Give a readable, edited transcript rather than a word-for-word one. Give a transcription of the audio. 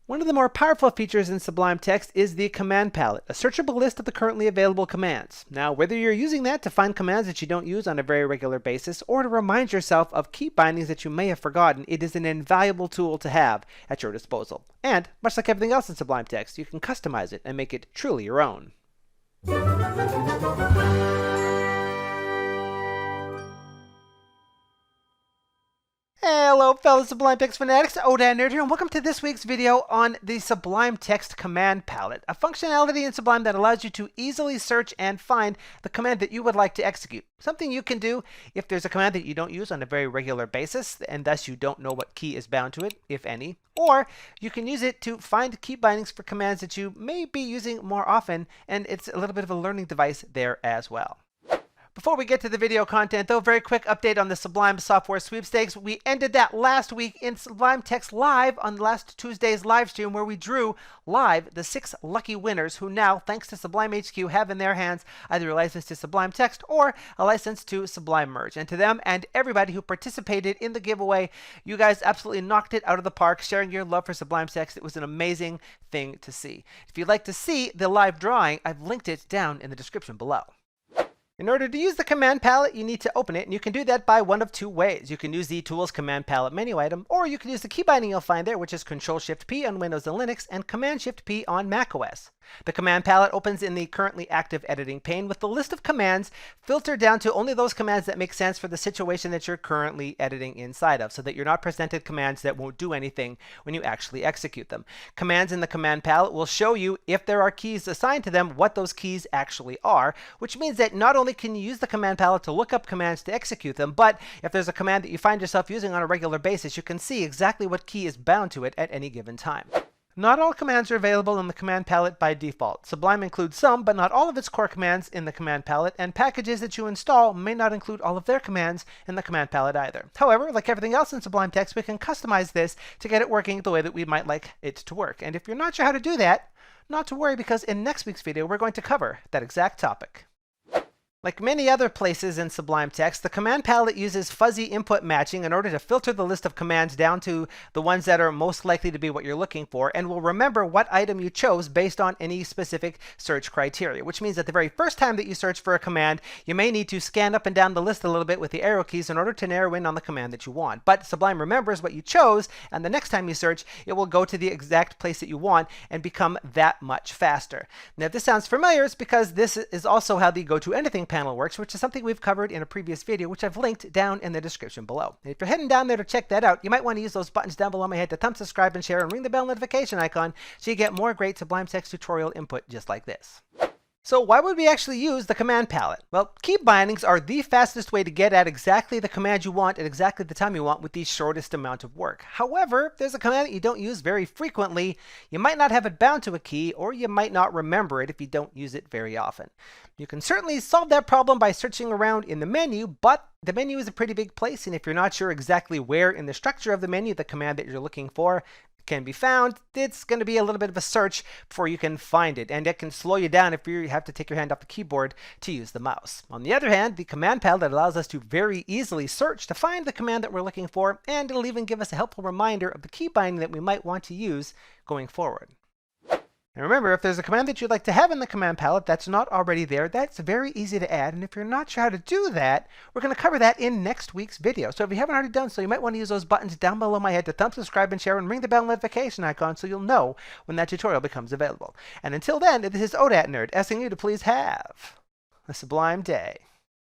One of the more powerful features in Sublime Text is the Command Palette, a searchable list of the currently available commands. Now, whether you're using that to find commands that you don't use on a very regular basis, or to remind yourself of key bindings that you may have forgotten, it is an invaluable tool to have at your disposal. And, much like everything else in Sublime Text, you can customize it and make it truly your own. Hello fellow Sublime Text fanatics, Nerd here, and welcome to this week's video on the Sublime Text Command Palette, a functionality in Sublime that allows you to easily search and find the command that you would like to execute. Something you can do if there's a command that you don't use on a very regular basis, and thus you don't know what key is bound to it, if any. Or you can use it to find key bindings for commands that you may be using more often, and it's a little bit of a learning device there as well. Before we get to the video content, though, very quick update on the Sublime Software Sweepstakes. We ended that last week in Sublime Text Live on last Tuesday's live stream, where we drew live the 6 lucky winners who now, thanks to Sublime HQ, have in their hands either a license to Sublime Text or a license to Sublime Merge. And to them and everybody who participated in the giveaway, you guys absolutely knocked it out of the park, sharing your love for Sublime Text. It was an amazing thing to see. If you'd like to see the live drawing, I've linked it down in the description below. In order to use the Command Palette, you need to open it, and you can do that by one of two ways. You can use the Tools Command Palette menu item, or you can use the key binding you'll find there, which is Control-Shift-P on Windows and Linux, and Command-Shift-P on macOS. The Command Palette opens in the currently active editing pane with the list of commands filtered down to only those commands that make sense for the situation that you're currently editing inside of, so that you're not presented commands that won't do anything when you actually execute them. Commands in the Command Palette will show you, if there are keys assigned to them, what those keys actually are, which means that not only can you use the Command Palette to look up commands to execute them, but if there's a command that you find yourself using on a regular basis, you can see exactly what key is bound to it at any given time. Not all commands are available in the Command Palette by default. Sublime includes some, but not all of its core commands in the Command Palette, and packages that you install may not include all of their commands in the Command Palette either. However, like everything else in Sublime Text, we can customize this to get it working the way that we might like it to work. And if you're not sure how to do that, not to worry, because in next week's video, we're going to cover that exact topic. Like many other places in Sublime Text, the Command Palette uses fuzzy input matching in order to filter the list of commands down to the ones that are most likely to be what you're looking for, and will remember what item you chose based on any specific search criteria, which means that the very first time that you search for a command, you may need to scan up and down the list a little bit with the arrow keys in order to narrow in on the command that you want. But Sublime remembers what you chose, and the next time you search, it will go to the exact place that you want and become that much faster. Now, if this sounds familiar, it's because this is also how the Go To Anything panel works, which is something we've covered in a previous video, which I've linked down in the description below. And if you're heading down there to check that out, you might want to use those buttons down below my head to thumb, subscribe, and share, and ring the bell notification icon so you get more great Sublime Text tutorial input just like this. So why would we actually use the Command Palette? Well, key bindings are the fastest way to get at exactly the command you want at exactly the time you want with the shortest amount of work. However, if there's a command that you don't use very frequently, you might not have it bound to a key, or you might not remember it if you don't use it very often. You can certainly solve that problem by searching around in the menu, but the menu is a pretty big place, and if you're not sure exactly where in the structure of the menu the command that you're looking for can be found, it's going to be a little bit of a search before you can find it, and it can slow you down if you have to take your hand off the keyboard to use the mouse. On the other hand, the Command Palette allows us to very easily search to find the command that we're looking for, and it'll even give us a helpful reminder of the key binding that we might want to use going forward. And remember, if there's a command that you'd like to have in the Command Palette that's not already there, that's very easy to add. And if you're not sure how to do that, we're going to cover that in next week's video. So if you haven't already done so, you might want to use those buttons down below my head to thumb, subscribe, and share, and ring the bell notification icon so you'll know when that tutorial becomes available. And until then, this is Nerd asking you to please have a sublime day.